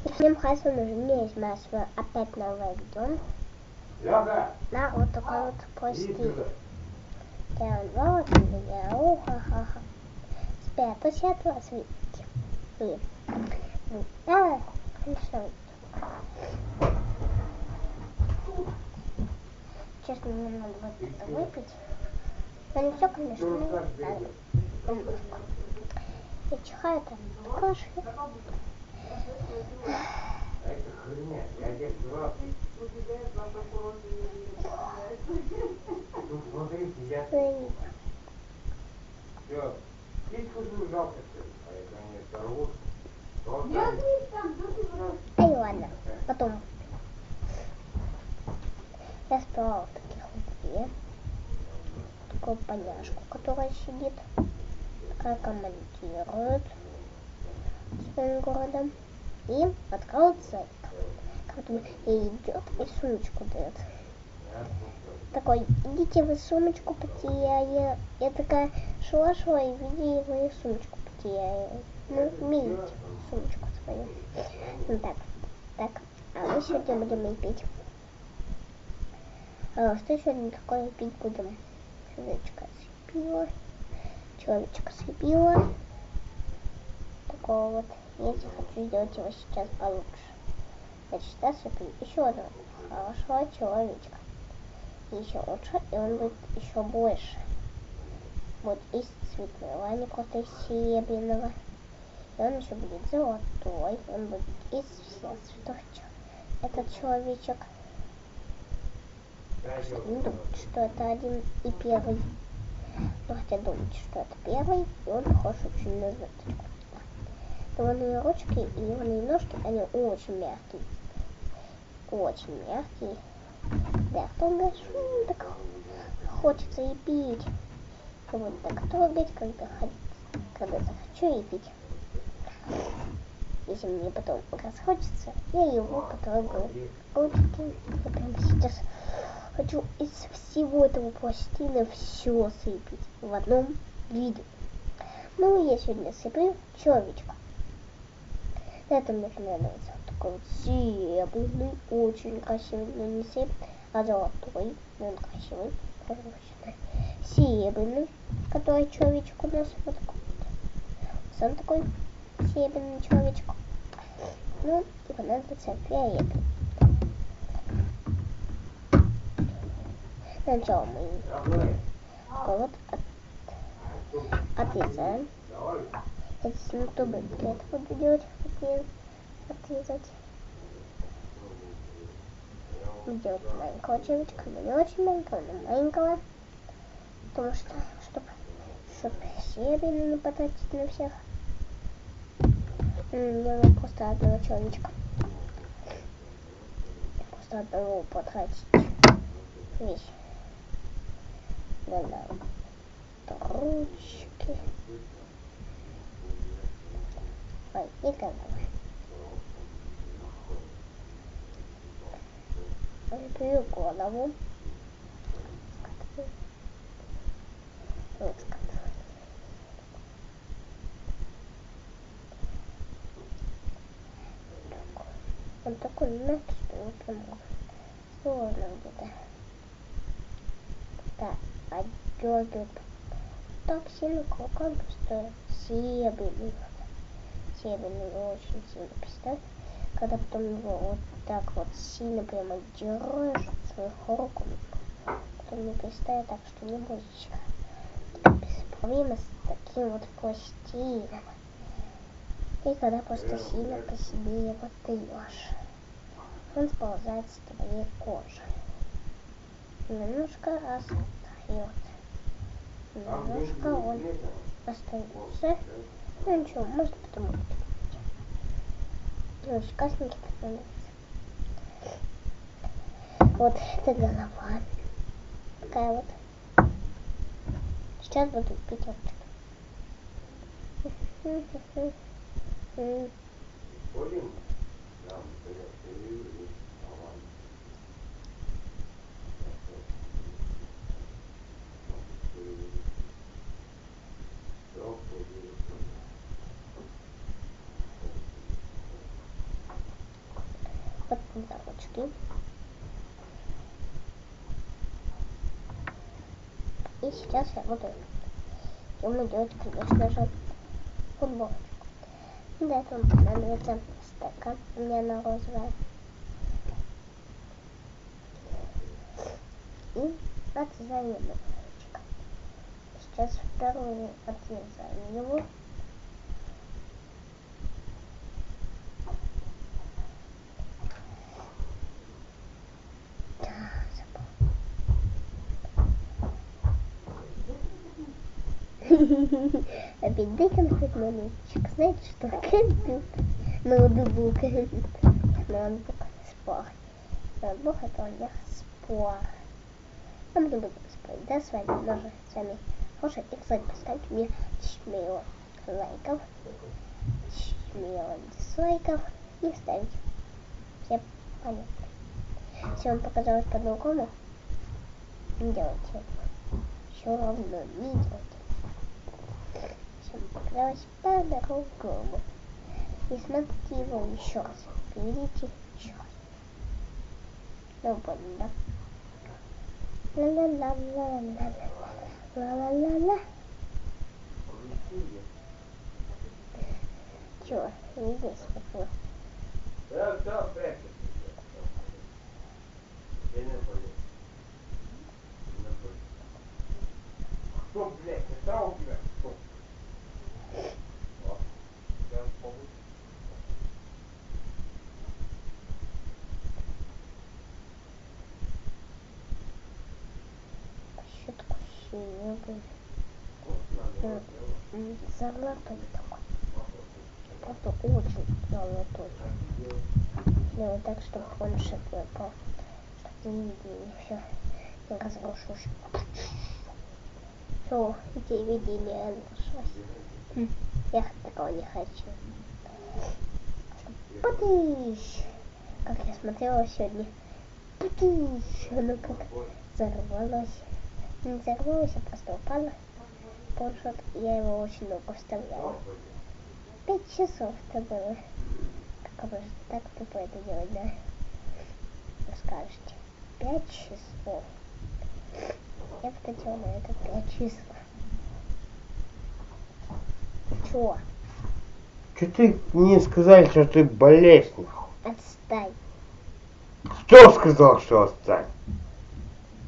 И с ним Хайсон уже не есть свое опять новое видео. На вот такой вот прости. Я вот меня, уха-ха-ха. Спрятать от вас, видите. Да, хорошо. Честно, мне надо вот это выпить. Но не все, конечно, надо. Немножко. Я чихаю там, кашляю. Это херня, я тебе сказал. Ну смотрите, я... Все, птичку свою жалко, что ли? А если они оторвут, то... Ай, ладно, потом. Я спала таких вот две. Такую поняшку, которая сидит, такая командирует своим городом. И открывает сайт. И идет и сумочку дает. Такой, идите вы сумочку потеряли. Я такая шла и видела его и сумочку потеряли. Ну, видите сумочку свою. Ну так. А мы сегодня будем и пить. А что сегодня такое пить будем? Человечка слепила. Такого вот. Если хочу сделать его сейчас получше. Значит, сейчас я пью еще одного хорошего человечка. Еще лучше, и он будет еще больше. Вот из цветного, а не просто из серебряного. И он еще будет золотой. Он будет из всех цветов. Этот человечек. Не думайте, что это один и первый. Но хотя думайте, что это первый, и он похож очень на звездочку. Его ручки и его ножки, они очень мягкие. Очень мягкие. Да, кто так хочется и пить. И вот так трогать, когда захочу и пить. Если мне потом расхочется, я его потрогаю. Ручки. Я прямо сейчас хочу из всего этого пластина все сыпить в одном видео. Ну, я сегодня сыплю человечка. Это мне понравился. Такой вот серебряный, очень красивый, но не серебряный, а золотой. Он красивый, хороший. Серебряный, который человечек у нас вот такой вот. Сам такой серебряный человечек. Ну, и понадобится фиолетовый. Сначала мы вот отрезаем. Если кто будет это буду делать, отрезать. Делать маленького человечка, но не очень маленького, но маленького. Потому что, чтобы серебряный не потратить на всех. Надо просто одного человечка. Просто одного потратить весь. Надо ручки. Ой, и голова. Беру голову. Ручка. Он такой мягкий, что не прям сложно где-то. Да, отдергивает. Так сильно кулаком просто серебряный. Серебряный очень сильно пистолет. Когда потом его вот так вот сильно прямо держишь свою руку, потом не перестает, так что не бойтесь. Без проблем с таким вот пластином. И когда просто сильно по себе его даешь, он сползает с твоей кожи. Немножко остается. Немножко он остается. Ну ничего, может потом будет. Ну, шкафники становятся. Вот это голова. Такая вот. Сейчас буду пить ручки. Вот замочки. И сейчас я буду ему делать, конечно же, футболочку. Для этого понадобится стакан, у меня она розовая. И отрезаю одну кусочек. Сейчас вторую отрезаю его. Опять дай конфет на ноутбук. Знаете что? Компьютер. Ноутбук. Ноутбук. Спор. Ноутбук это у них спор. А мы не будем спорить, да, с вами? Тоже с вами. Хорошо, и, кстати, поставьте мне 10 миллионов лайков, 10 миллионов дизлайков и ставить. Все понятно. Если вам показалось по-другому, не делайте это. Все равно не делайте. Если вам показалось по-другому. И смотрите его еще раз. Видите еще раз. Ну, понял, да? Ла-ла-ла-ла-ла-ла. Ла-ла-ла-ла. Чего? Не здесь такого. Да, прячется. Я не понял. Что, блядь, это у тебя? Что? О, сейчас получится. Щетку синюю. Золотой такой. Правда, очень золотой. Сделай так, чтобы он шипел. Чтобы не видели все. Не разрушишь. Все, эти видения разрушилось. Я такого не хочу. Путыщ! Как я смотрела сегодня. Путыщ! Оно как взорвалось. Не взорвалось, а просто упало. Полшот, я его очень много вставляла. 5 часов это было. Как можно так тупо это делать, да? Вы скажете. 5 часов. Я потратила на это 5 часов. Чего? Что ты мне сказали, что ты болеешь, нахуй? Отстань. Кто сказал, что отстань?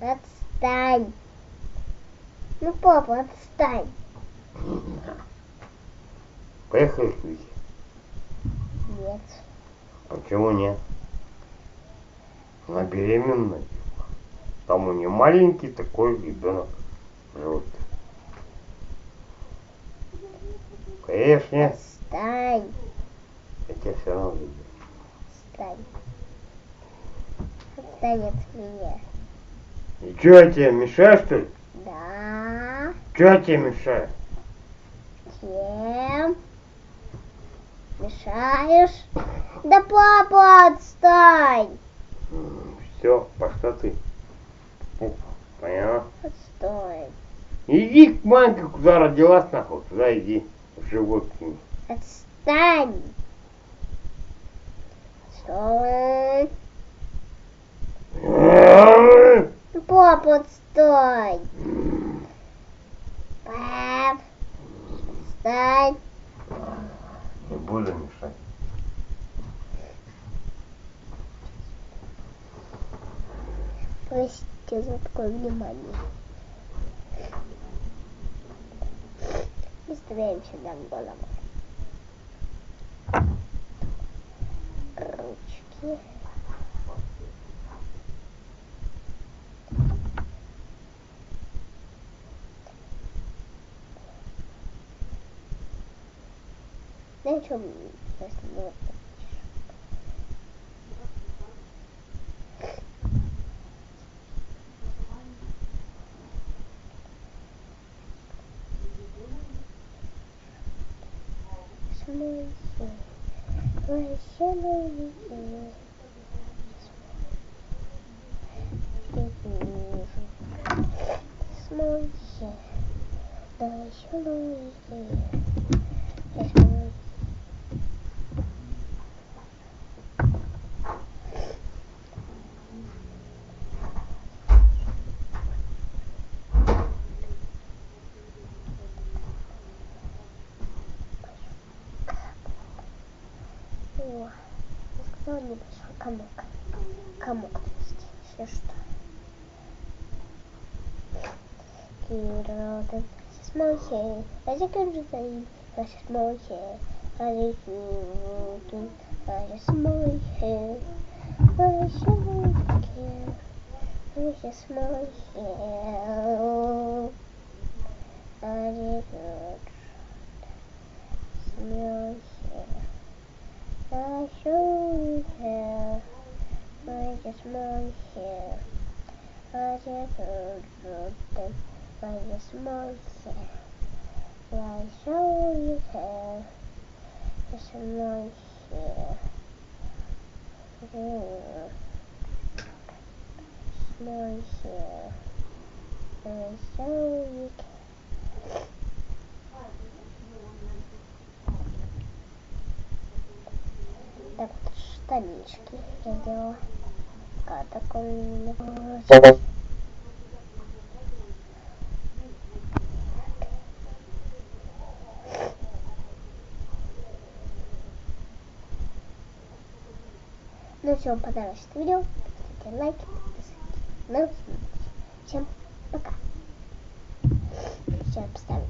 Отстань. Ну, папа, отстань. Поехали к Вите. Нет. Почему нет? Она беременная. Там у нее маленький такой ребенок живет. Конечно. Отстань. Я тебя все равно люблю. Отстань. Отстань от меня. И что, я тебе мешаю, что ли? Да. Что я тебе мешаю? Чем? Мешаешь? Да папа, отстань. Все, пошла ты. Поняла? Отстань. Иди к мамке, куда родилась, нахуй. Туда иди. В живот к ней. Отстань. Отстань. Папа, отстань. Пап, отстань. Не буду мешать. Простите за такое внимание. Выставляем сюда голову. Ручки. Знаете, что если было? Смойся, да еще Луизи. О, я сказала небольшой комок. Комок, то есть, если что. Кирилл, this is my hair. As I can say, this is my hair. As I can, this is my hair. I shouldn't care. This is my hair. As I can, my hair. I shouldn't care. This is my hair. I just heard them. I just my hair. I show you hair. It's my hair. It's my hair. I show you hair. Так вот, штанишки я делала. Такой. Ну, если вам понравилось это видео, ставьте лайк, подписывайтесь на канал. Всем пока. Сейчас поставлю.